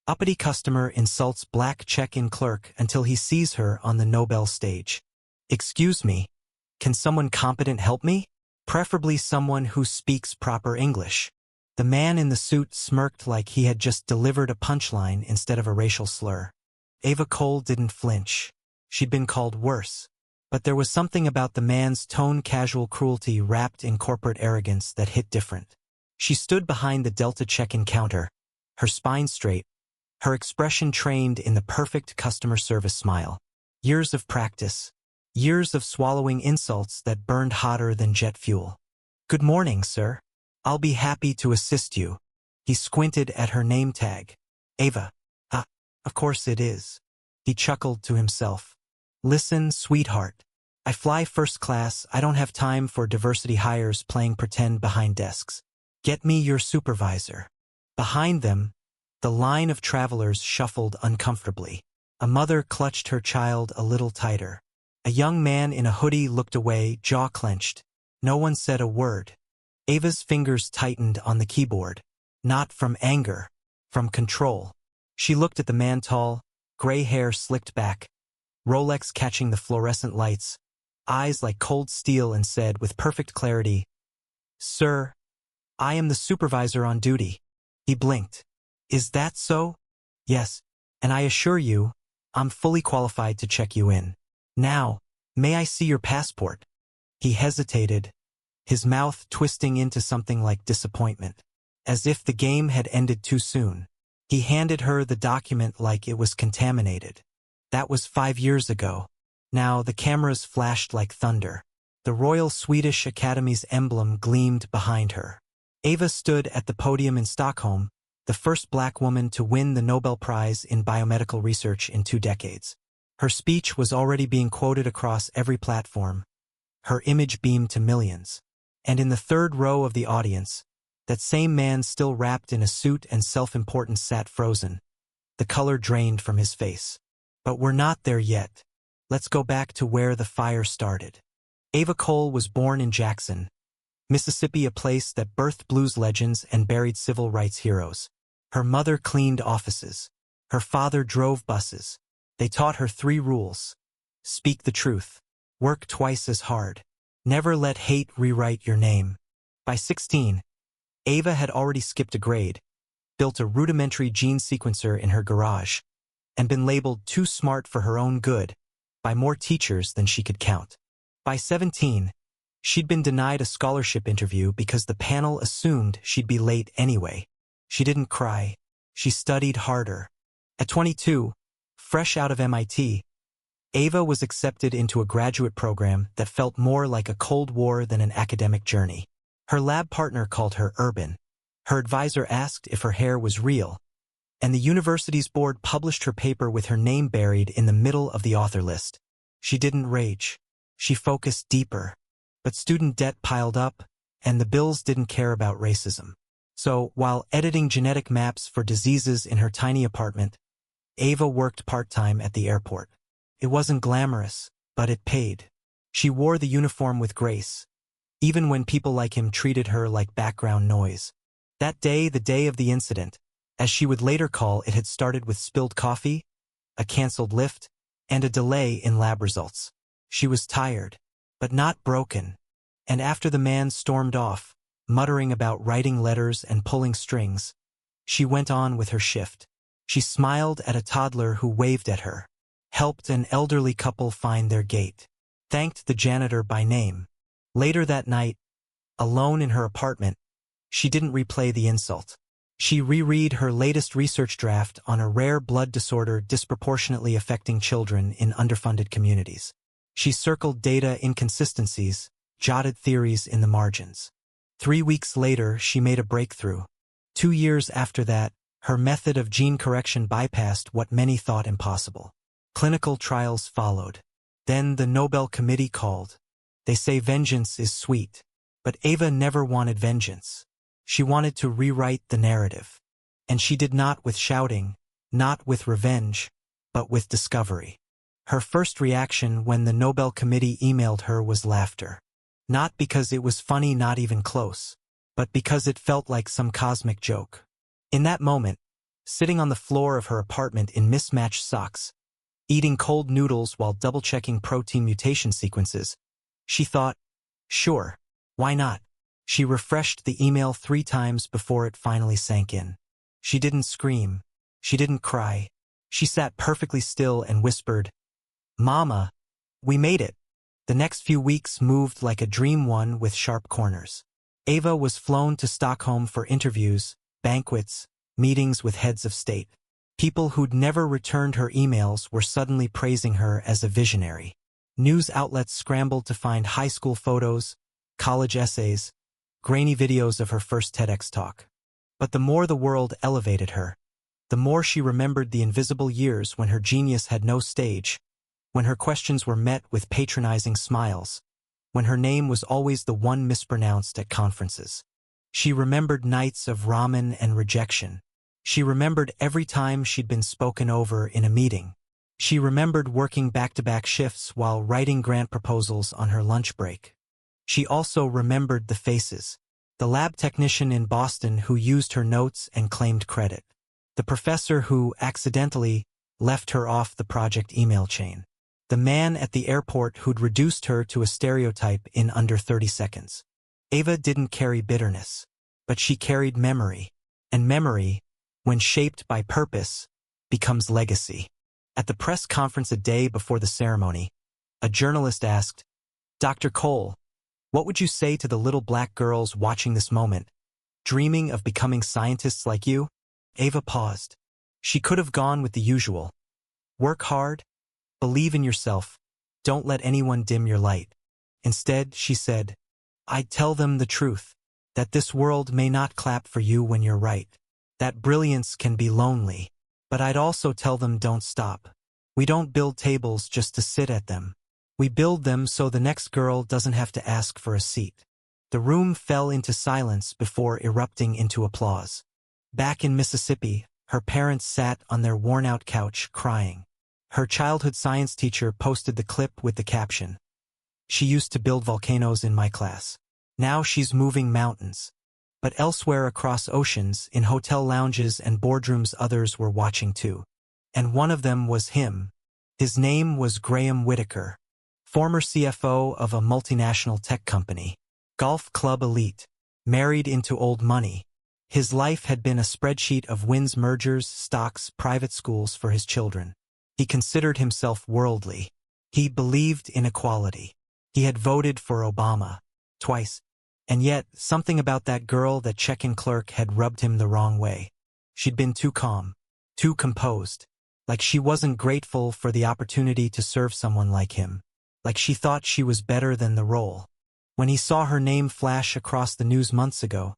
Uppity customer insults black check-in clerk until he sees her on the Nobel stage. Excuse me, can someone competent help me? Preferably someone who speaks proper English. The man in the suit smirked like he had just delivered a punchline instead of a racial slur. Ava Cole didn't flinch. She'd been called worse. But there was something about the man's tone-casual cruelty wrapped in corporate arrogance that hit different. She stood behind the Delta check-in counter, her spine straight, her expression trained in the perfect customer service smile. Years of practice. Years of swallowing insults that burned hotter than jet fuel. Good morning, sir. I'll be happy to assist you. He squinted at her name tag. Ava. Of course it is. He chuckled to himself. Listen, sweetheart. I fly first class. I don't have time for diversity hires playing pretend behind desks. Get me your supervisor. Behind them, the line of travelers shuffled uncomfortably. A mother clutched her child a little tighter. A young man in a hoodie looked away, jaw clenched. No one said a word. Ava's fingers tightened on the keyboard. Not from anger, from control. She looked at the man, tall, gray hair slicked back, Rolex catching the fluorescent lights, eyes like cold steel, and said with perfect clarity, "Sir, I am the supervisor on duty." He blinked. "Is that so?" "Yes, and I assure you, I'm fully qualified to check you in. Now, may I see your passport?" He hesitated, his mouth twisting into something like disappointment, as if the game had ended too soon. He handed her the document like it was contaminated. That was 5 years ago. Now the cameras flashed like thunder. The Royal Swedish Academy's emblem gleamed behind her. Ava stood at the podium in Stockholm, the first black woman to win the Nobel Prize in biomedical research in 2 decades. Her speech was already being quoted across every platform. Her image beamed to millions. And in the third row of the audience, that same man still wrapped in a suit and self-importance sat frozen. The color drained from his face. But we're not there yet. Let's go back to where the fire started. Ava Cole was born in Jackson, Mississippi, a place that birthed blues legends and buried civil rights heroes. Her mother cleaned offices. Her father drove buses. They taught her 3 rules. Speak the truth. Work twice as hard. Never let hate rewrite your name. By 16, Ava had already skipped a grade, built a rudimentary gene sequencer in her garage, and been labeled too smart for her own good by more teachers than she could count. By 17, she'd been denied a scholarship interview because the panel assumed she'd be late anyway. She didn't cry. She studied harder. At 22, fresh out of MIT, Ava was accepted into a graduate program that felt more like a Cold War than an academic journey. Her lab partner called her urban. Her advisor asked if her hair was real, and the university's board published her paper with her name buried in the middle of the author list. She didn't rage. She focused deeper. But student debt piled up, and the bills didn't care about racism. So, while editing genetic maps for diseases in her tiny apartment, Ava worked part-time at the airport. It wasn't glamorous, but it paid. She wore the uniform with grace, even when people like him treated her like background noise. That day, the day of the incident, as she would later call it, had started with spilled coffee, a canceled lift, and a delay in lab results. She was tired, but not broken. And after the man stormed off, muttering about writing letters and pulling strings, she went on with her shift. She smiled at a toddler who waved at her, helped an elderly couple find their gate, thanked the janitor by name. Later that night, alone in her apartment, she didn't replay the insult. She reread her latest research draft on a rare blood disorder disproportionately affecting children in underfunded communities. She circled data inconsistencies, jotted theories in the margins. 3 weeks later, she made a breakthrough. 2 years after that, her method of gene correction bypassed what many thought impossible. Clinical trials followed. Then the Nobel Committee called. They say vengeance is sweet. But Ava never wanted vengeance. She wanted to rewrite the narrative. And she did not with shouting, not with revenge, but with discovery. Her first reaction when the Nobel Committee emailed her was laughter. Not because it was funny, not even close, but because it felt like some cosmic joke. In that moment, sitting on the floor of her apartment in mismatched socks, eating cold noodles while double-checking protein mutation sequences. She thought, sure, why not? She refreshed the email 3 times before it finally sank in. She didn't scream. She didn't cry. She sat perfectly still and whispered, "Mama, we made it." The next few weeks moved like a dream, one with sharp corners. Ava was flown to Stockholm for interviews, banquets, meetings with heads of state. People who'd never returned her emails were suddenly praising her as a visionary. News outlets scrambled to find high school photos, college essays, grainy videos of her first TEDx talk. But the more the world elevated her, the more she remembered the invisible years when her genius had no stage, when her questions were met with patronizing smiles, when her name was always the one mispronounced at conferences. She remembered nights of ramen and rejection. She remembered every time she'd been spoken over in a meeting. She remembered working back-to-back shifts while writing grant proposals on her lunch break. She also remembered the faces. The lab technician in Boston who used her notes and claimed credit. The professor who accidentally left her off the project email chain. The man at the airport who'd reduced her to a stereotype in under 30 seconds. Ava didn't carry bitterness, but she carried memory. And memory, when shaped by purpose, becomes legacy. At the press conference a day before the ceremony, a journalist asked, "Dr. Cole, what would you say to the little black girls watching this moment, dreaming of becoming scientists like you?" Ava paused. She could have gone with the usual. Work hard, believe in yourself, don't let anyone dim your light. Instead, she said, "I'd tell them the truth, that this world may not clap for you when you're right, that brilliance can be lonely, but I'd also tell them don't stop. We don't build tables just to sit at them. We build them so the next girl doesn't have to ask for a seat." The room fell into silence before erupting into applause. Back in Mississippi, her parents sat on their worn-out couch crying. Her childhood science teacher posted the clip with the caption, "She used to build volcanoes in my class. Now she's moving mountains." But elsewhere across oceans, in hotel lounges and boardrooms, others were watching too. And one of them was him. His name was Graham Whitaker, former CFO of a multinational tech company, golf club elite, married into old money. His life had been a spreadsheet of wins, mergers, stocks, private schools for his children. He considered himself worldly. He believed in equality. He had voted for Obama twice. And yet, something about that girl, that check-in clerk, had rubbed him the wrong way. She'd been too calm, too composed. Like she wasn't grateful for the opportunity to serve someone like him. Like she thought she was better than the role. When he saw her name flash across the news months ago,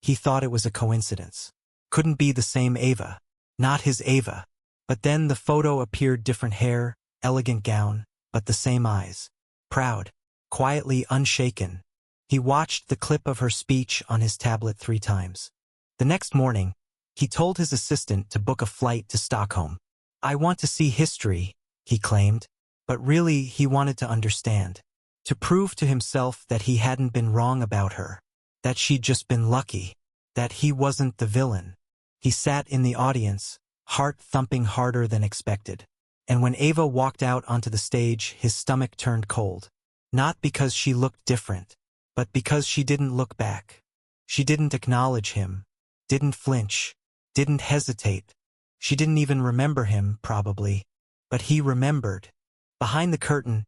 he thought it was a coincidence. Couldn't be the same Ava. Not his Ava. But then the photo appeared, different hair, elegant gown, but the same eyes. Proud, quietly unshaken. He watched the clip of her speech on his tablet 3 times. The next morning, he told his assistant to book a flight to Stockholm. "I want to see history," he claimed, but really he wanted to understand. To prove to himself that he hadn't been wrong about her. That she'd just been lucky. That he wasn't the villain. He sat in the audience, heart thumping harder than expected. And when Ava walked out onto the stage, his stomach turned cold. Not because she looked different, but because she didn't look back. She didn't acknowledge him, didn't flinch, didn't hesitate. She didn't even remember him, probably. But he remembered. Behind the curtain,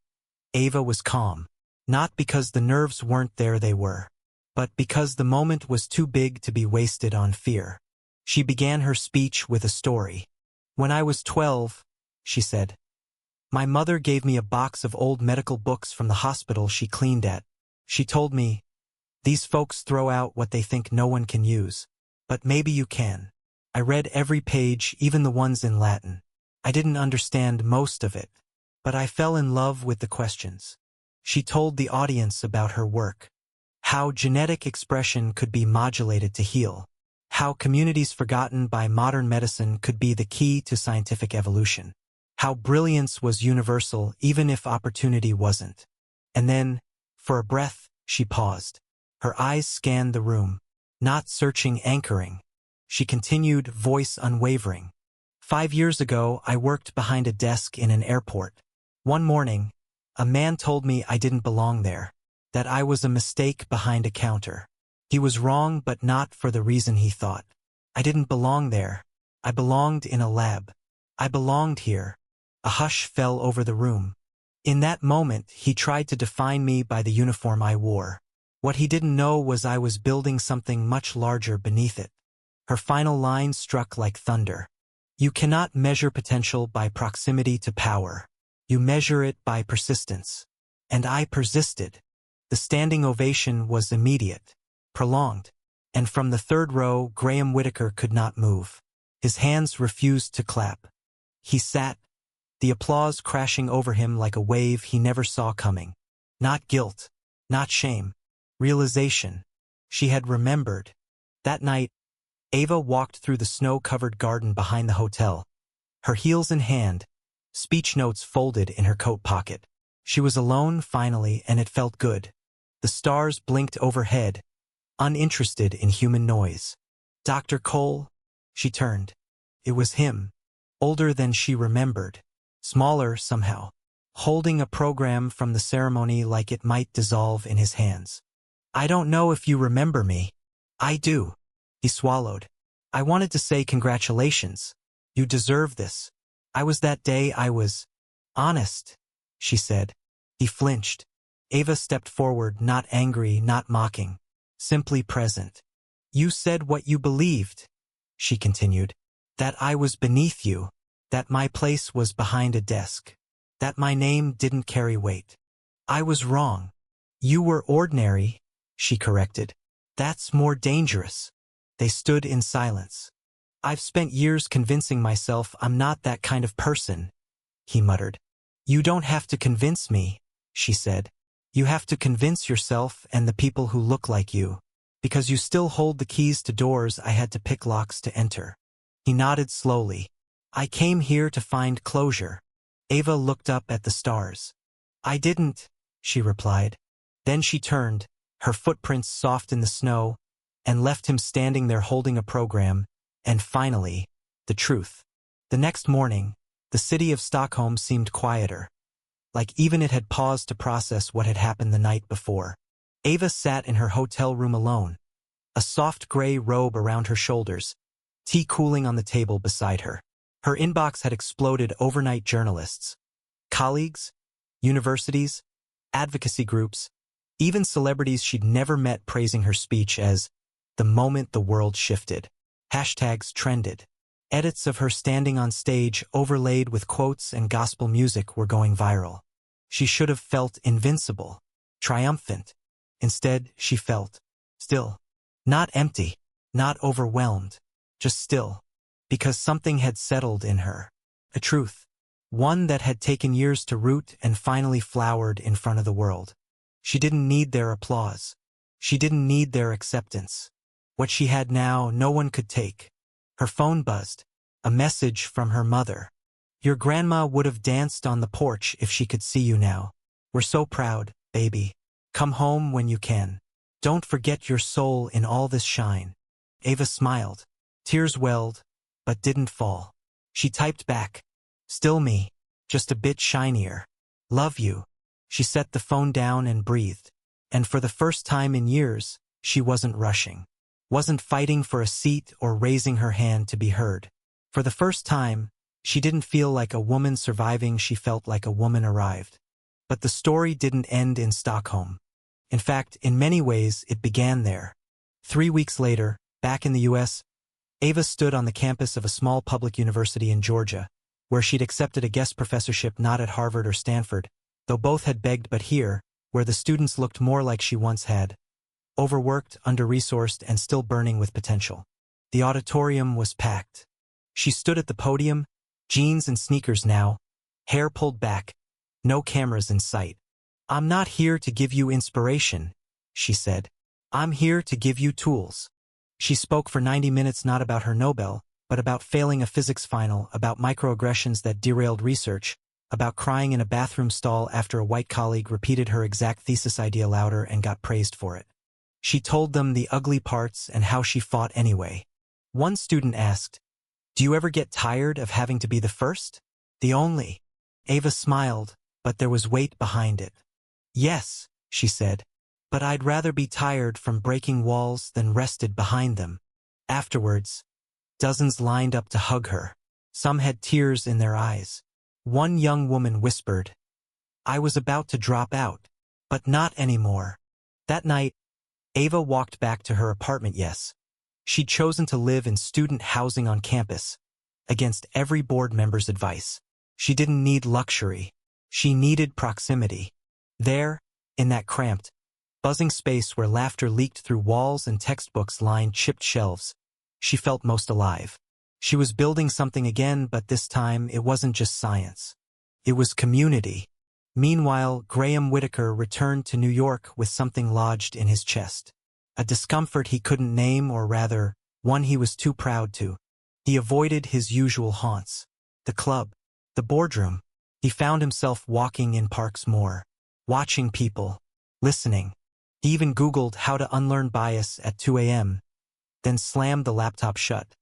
Ava was calm. Not because the nerves weren't there, they were. But because the moment was too big to be wasted on fear. She began her speech with a story. "When I was 12, she said, "my mother gave me a box of old medical books from the hospital she cleaned at. She told me, 'These folks throw out what they think no one can use. But maybe you can.' I read every page, even the ones in Latin. I didn't understand most of it, but I fell in love with the questions." She told the audience about her work. How genetic expression could be modulated to heal. How communities forgotten by modern medicine could be the key to scientific evolution. How brilliance was universal even if opportunity wasn't. And then, for a breath, she paused. Her eyes scanned the room. Not searching, anchoring. She continued, voice unwavering. 5 years ago, I worked behind a desk in an airport. One morning, a man told me I didn't belong there, that I was a mistake behind a counter. He was wrong, but not for the reason he thought. I didn't belong there. I belonged in a lab. I belonged here. A hush fell over the room. In that moment, he tried to define me by the uniform I wore. What he didn't know was I was building something much larger beneath it. Her final line struck like thunder. You cannot measure potential by proximity to power. You measure it by persistence. And I persisted. The standing ovation was immediate, prolonged, and from the third row, Graham Whitaker could not move. His hands refused to clap. He sat, the applause crashing over him like a wave he never saw coming. Not guilt, not shame, realization. She had remembered. That night, Ava walked through the snow-covered garden behind the hotel, her heels in hand, speech notes folded in her coat pocket. She was alone, finally, and it felt good. The stars blinked overhead, uninterested in human noise. Dr. Cole? She turned. It was him, older than she remembered, smaller somehow, holding a program from the ceremony like it might dissolve in his hands. I don't know if you remember me. I do. He swallowed. I wanted to say congratulations. You deserve this. I was that day I was honest, she said. He flinched. Ava stepped forward, not angry, not mocking, simply present. You said what you believed, she continued, that I was beneath you, that my place was behind a desk, that my name didn't carry weight. I was wrong. You were ordinary, she corrected. That's more dangerous. They stood in silence. I've spent years convincing myself I'm not that kind of person, he muttered. You don't have to convince me, she said. You have to convince yourself and the people who look like you, because you still hold the keys to doors I had to pick locks to enter. He nodded slowly. I came here to find closure. Ava looked up at the stars. I didn't, she replied. Then she turned, her footprints soft in the snow, and left him standing there holding a program, and finally, the truth. The next morning, the city of Stockholm seemed quieter, like even it had paused to process what had happened the night before. Ava sat in her hotel room alone, a soft gray robe around her shoulders, tea cooling on the table beside her. Her inbox had exploded. Overnight journalists, colleagues, universities, advocacy groups, even celebrities she'd never met praising her speech as the moment the world shifted. Hashtags trended. Edits of her standing on stage overlaid with quotes and gospel music were going viral. She should have felt invincible, triumphant. Instead, she felt still. Not empty, not overwhelmed, just still. Because something had settled in her. A truth. One that had taken years to root and finally flowered in front of the world. She didn't need their applause. She didn't need their acceptance. What she had now, no one could take. Her phone buzzed. A message from her mother. Your grandma would have danced on the porch if she could see you now. We're so proud, baby. Come home when you can. Don't forget your soul in all this shine. Ava smiled. Tears welled, but didn't fall. She typed back. Still me, just a bit shinier. Love you. She set the phone down and breathed. And for the first time in years, she wasn't rushing. Wasn't fighting for a seat or raising her hand to be heard. For the first time, she didn't feel like a woman surviving, she felt like a woman arrived. But the story didn't end in Stockholm. In fact, in many ways, it began there. 3 weeks later, back in the U.S., Ava stood on the campus of a small public university in Georgia, where she'd accepted a guest professorship not at Harvard or Stanford, though both had begged, but here, where the students looked more like she once had. Overworked, under-resourced, and still burning with potential. The auditorium was packed. She stood at the podium, jeans and sneakers now, hair pulled back, no cameras in sight. I'm not here to give you inspiration, she said. I'm here to give you tools. She spoke for 90 minutes not about her Nobel, but about failing a physics final, about microaggressions that derailed research, about crying in a bathroom stall after a white colleague repeated her exact thesis idea louder and got praised for it. She told them the ugly parts and how she fought anyway. One student asked, "Do you ever get tired of having to be the first?" "The only." Ava smiled, but there was weight behind it. "Yes," she said, "but I'd rather be tired from breaking walls than rested behind them." Afterwards, dozens lined up to hug her. Some had tears in their eyes. One young woman whispered, "I was about to drop out, but not anymore." That night, Ava walked back to her apartment. Yes, she'd chosen to live in student housing on campus, against every board member's advice. She didn't need luxury. She needed proximity. There, in that cramped, buzzing space where laughter leaked through walls and textbooks lined chipped shelves, she felt most alive. She was building something again, but this time it wasn't just science. It was community. Meanwhile, Graham Whitaker returned to New York with something lodged in his chest. A discomfort he couldn't name, or rather, one he was too proud to. He avoided his usual haunts. The club. The boardroom. He found himself walking in parks more. Watching people. Listening. He even Googled how to unlearn bias at 2 a.m., then slammed the laptop shut.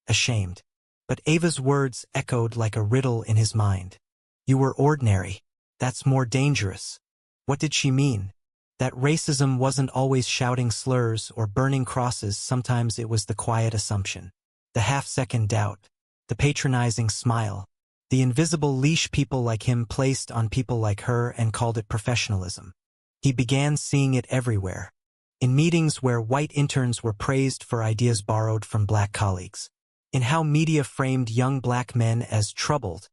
Ashamed. But Ava's words echoed like a riddle in his mind. "You were ordinary. That's more dangerous." What did she mean? That racism wasn't always shouting slurs or burning crosses. Sometimes it was the quiet assumption, the half-second doubt, the patronizing smile, the invisible leash people like him placed on people like her, and called it professionalism. He began seeing it everywhere. In meetings where white interns were praised for ideas borrowed from black colleagues. In how media framed young black men as troubled,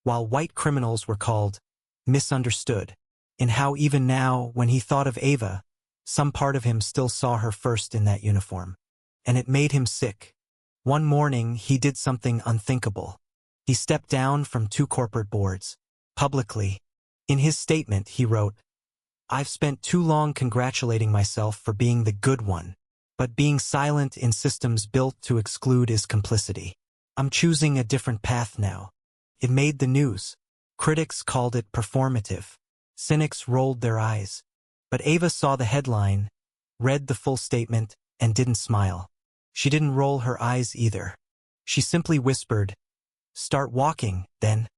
while white criminals were called misunderstood. In how even now, when he thought of Ava, some part of him still saw her first in that uniform. And it made him sick. One morning, he did something unthinkable. He stepped down from 2 corporate boards. Publicly. In his statement, he wrote, "I've spent too long congratulating myself for being the good one. But being silent in systems built to exclude is complicity. I'm choosing a different path now." It made the news. Critics called it performative. Cynics rolled their eyes. But Ava saw the headline, read the full statement, and didn't smile. She didn't roll her eyes either. She simply whispered, "Start walking, then."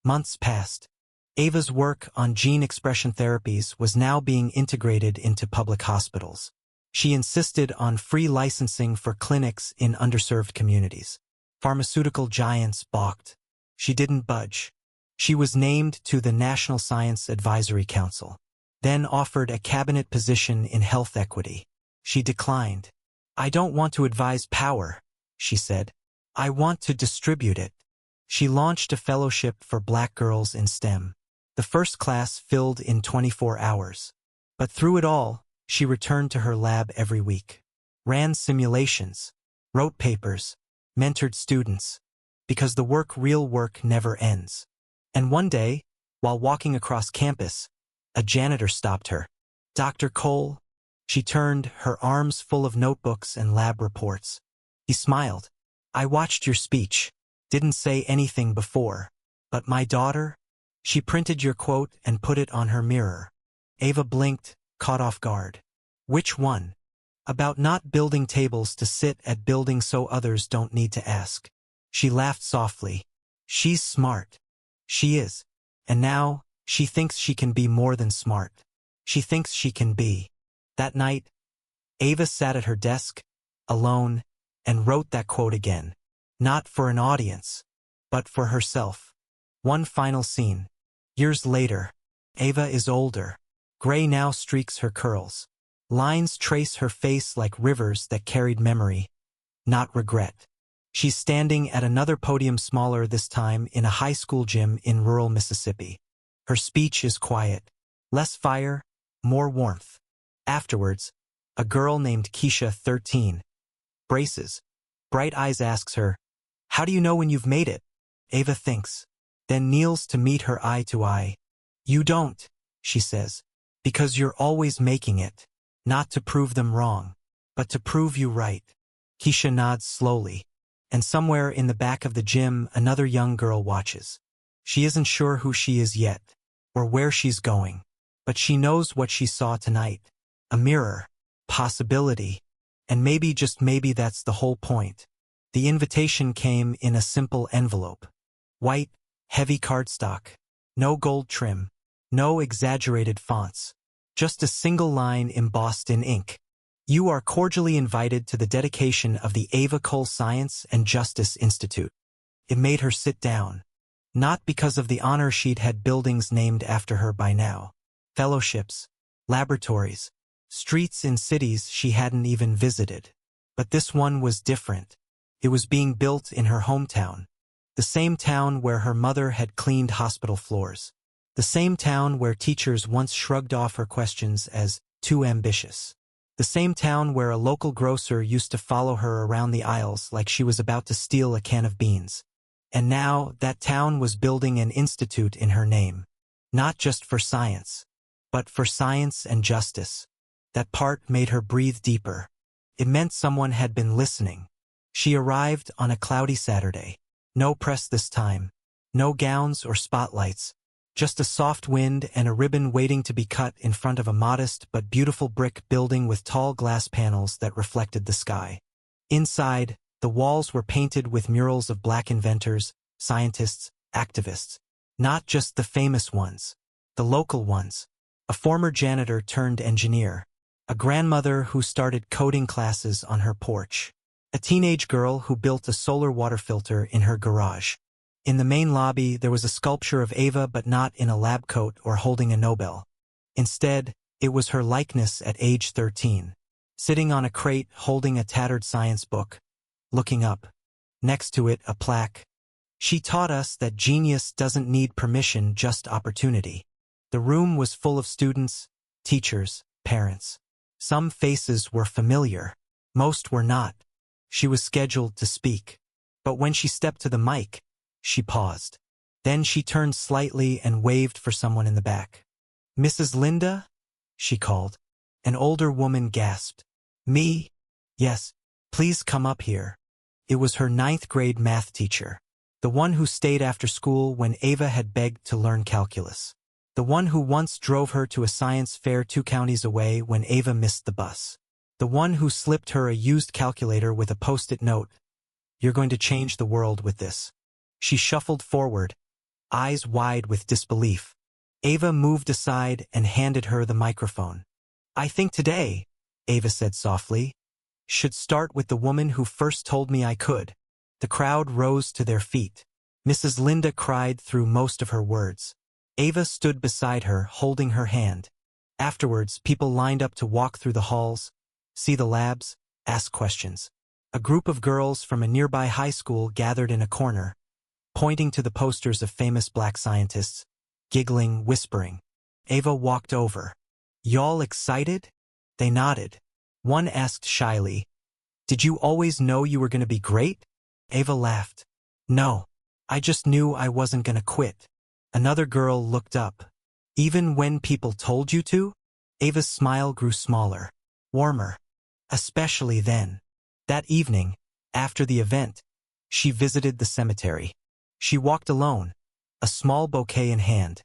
Months passed. Ava's work on gene expression therapies was now being integrated into public hospitals. She insisted on free licensing for clinics in underserved communities. Pharmaceutical giants balked. She didn't budge. She was named to the National Science Advisory Council, then offered a cabinet position in health equity. She declined. "I don't want to advise power," she said. "I want to distribute it." She launched a fellowship for black girls in STEM. The first class filled in 24 hours. But through it all, she returned to her lab every week, ran simulations, wrote papers, mentored students, because the real work never ends. And one day, while walking across campus, a janitor stopped her. "Dr. Cole?" She turned, her arms full of notebooks and lab reports. He smiled. "I watched your speech. Didn't say anything before. But my daughter? She printed your quote and put it on her mirror." Ava blinked, caught off guard. "Which one?" "About not building tables to sit at, building so others don't need to ask." She laughed softly. "She's smart." "She is. And now, she thinks she can be more than smart. She thinks she can be." That night, Ava sat at her desk, alone, and wrote that quote again. Not for an audience, but for herself. One final scene. Years later, Ava is older. Gray now streaks her curls. Lines trace her face like rivers that carried memory, not regret. She's standing at another podium, smaller this time, in a high school gym in rural Mississippi. Her speech is quiet. Less fire, more warmth. Afterwards, a girl named Keisha, 13, braces. Bright eyes, asks her, "How do you know when you've made it?" Ava thinks, then kneels to meet her eye to eye. "You don't," she says, "because you're always making it. Not to prove them wrong, but to prove you right." Keisha nods slowly. And somewhere in the back of the gym, another young girl watches. She isn't sure who she is yet, or where she's going, but she knows what she saw tonight. A mirror, possibility, and maybe, just maybe, that's the whole point. The invitation came in a simple envelope. White, heavy cardstock. No gold trim. No exaggerated fonts. Just a single line embossed in ink. You are cordially invited to the dedication of the Ava Cole Science and Justice Institute. It made her sit down. Not because of the honor sheet had buildings named after her by now. Fellowships, laboratories, streets in cities she hadn't even visited. But this one was different. It was being built in her hometown. The same town where her mother had cleaned hospital floors. The same town where teachers once shrugged off her questions as too ambitious. The same town where a local grocer used to follow her around the aisles like she was about to steal a can of beans. And now that town was building an institute in her name. Not just for science, but for science and justice. That part made her breathe deeper. It meant someone had been listening. She arrived on a cloudy Saturday. No press this time. No gowns or spotlights. Just a soft wind and a ribbon waiting to be cut in front of a modest but beautiful brick building with tall glass panels that reflected the sky. Inside, the walls were painted with murals of Black inventors, scientists, activists. Not just the famous ones. The local ones. A former janitor turned engineer. A grandmother who started coding classes on her porch. A teenage girl who built a solar water filter in her garage. In the main lobby, there was a sculpture of Ava, but not in a lab coat or holding a Nobel. Instead, it was her likeness at age 13. Sitting on a crate holding a tattered science book. Looking up. Next to it, a plaque. She taught us that genius doesn't need permission, just opportunity. The room was full of students, teachers, parents. Some faces were familiar. Most were not. She was scheduled to speak. But when she stepped to the mic, she paused. Then she turned slightly and waved for someone in the back. "Mrs. Linda?" she called. An older woman gasped. "Me? Yes, please come up here." It was her 9th grade math teacher. The one who stayed after school when Ava had begged to learn calculus. The one who once drove her to a science fair 2 counties away when Ava missed the bus. The one who slipped her a used calculator with a post-it note. "You're going to change the world with this." She shuffled forward, eyes wide with disbelief. Ava moved aside and handed her the microphone. "I think today," Ava said softly, "should start with the woman who first told me I could." The crowd rose to their feet. Mrs. Linda cried through most of her words. Ava stood beside her, holding her hand. Afterwards, people lined up to walk through the halls, see the labs, ask questions. A group of girls from a nearby high school gathered in a corner, pointing to the posters of famous Black scientists, giggling, whispering. Ava walked over. "Y'all excited?" They nodded. One asked shyly, "Did you always know you were going to be great?" Ava laughed. "No, I just knew I wasn't going to quit." Another girl looked up. "Even when people told you to?" Ava's smile grew smaller, warmer. Especially then. That evening, after the event, she visited the cemetery. She walked alone, a small bouquet in hand.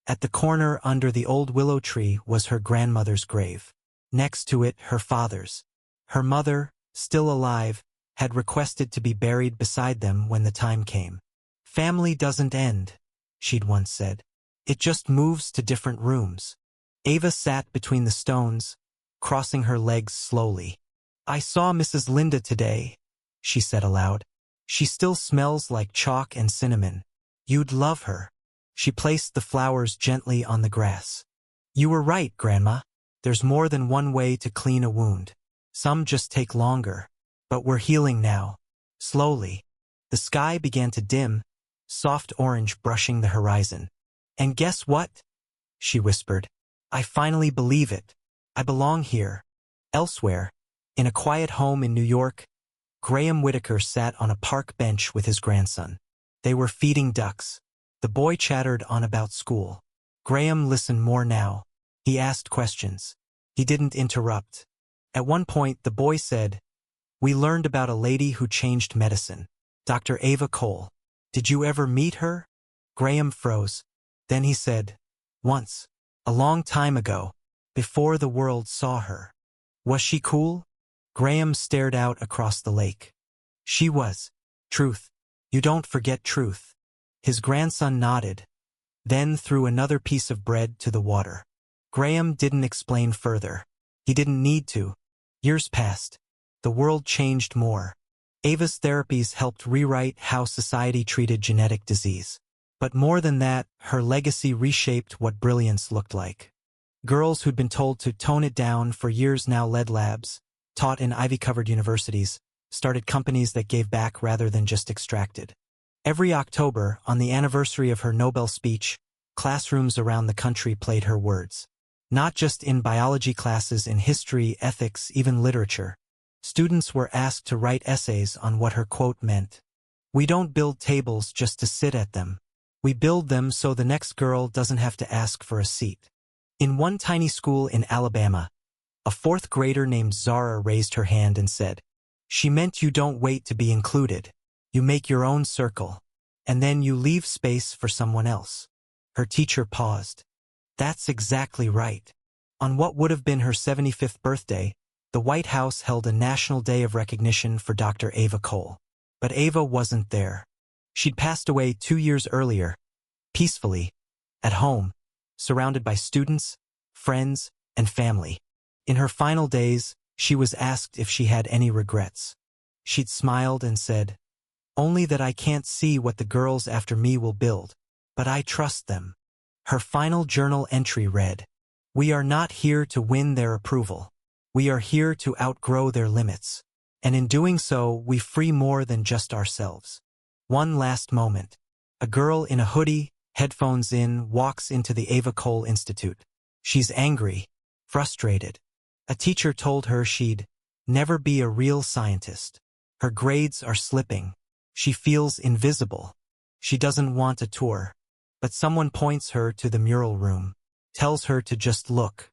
At the corner under the old willow tree was her grandmother's grave. Next to it, her father's. Her mother, still alive, had requested to be buried beside them when the time came. "Family doesn't end," she'd once said. "It just moves to different rooms." Ava sat between the stones, crossing her legs slowly. "I saw Mrs. Linda today," she said aloud. "She still smells like chalk and cinnamon. You'd love her." She placed the flowers gently on the grass. "You were right, Grandma. There's more than one way to clean a wound. Some just take longer. But we're healing now. Slowly." The sky began to dim, soft orange brushing the horizon. "And guess what?" she whispered. "I finally believe it. I belong here." Elsewhere, in a quiet home in New York, Graham Whitaker sat on a park bench with his grandson. They were feeding ducks. The boy chattered on about school. Graham listened more now. He asked questions. He didn't interrupt. At one point, the boy said, "We learned about a lady who changed medicine. Dr. Ava Cole. Did you ever meet her?" Graham froze. Then he said, "Once. A long time ago. Before the world saw her." "Was she cool?" Graham stared out across the lake. She was. Truth. You don't forget truth. His grandson nodded, then threw another piece of bread to the water. Graham didn't explain further. He didn't need to. Years passed. The world changed more. Ava's therapies helped rewrite how society treated genetic disease. But more than that, her legacy reshaped what brilliance looked like. Girls who'd been told to tone it down for years now led labs, taught in ivy-covered universities, started companies that gave back rather than just extracted. Every October, on the anniversary of her Nobel speech, classrooms around the country played her words. Not just in biology classes, in history, ethics, even literature. Students were asked to write essays on what her quote meant. We don't build tables just to sit at them. We build them so the next girl doesn't have to ask for a seat. In one tiny school in Alabama, a fourth grader named Zara raised her hand and said, "She meant you don't wait to be included. You make your own circle, and then you leave space for someone else." Her teacher paused. That's exactly right. On what would have been her 75th birthday, the White House held a national day of recognition for Dr. Ava Cole. But Ava wasn't there. She'd passed away 2 years earlier, peacefully, at home, surrounded by students, friends, and family. In her final days, she was asked if she had any regrets. She'd smiled and said, "Only that I can't see what the girls after me will build, but I trust them." Her final journal entry read, "We are not here to win their approval. We are here to outgrow their limits. And in doing so, we free more than just ourselves." One last moment. A girl in a hoodie, headphones in, walks into the Ava Cole Institute. She's angry, frustrated. A teacher told her she'd never be a real scientist. Her grades are slipping. She feels invisible. She doesn't want a tour. But someone points her to the mural room, tells her to just look.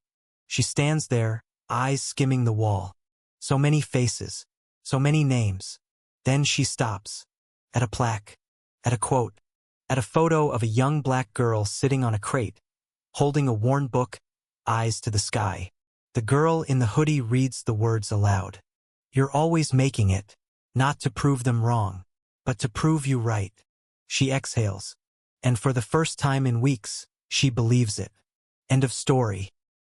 She stands there, eyes skimming the wall. So many faces, so many names. Then she stops. At a plaque, at a quote, at a photo of a young black girl sitting on a crate, holding a worn book, eyes to the sky. The girl in the hoodie reads the words aloud. "You're always making it, not to prove them wrong, but to prove you right." She exhales. And for the first time in weeks, she believes it. End of story.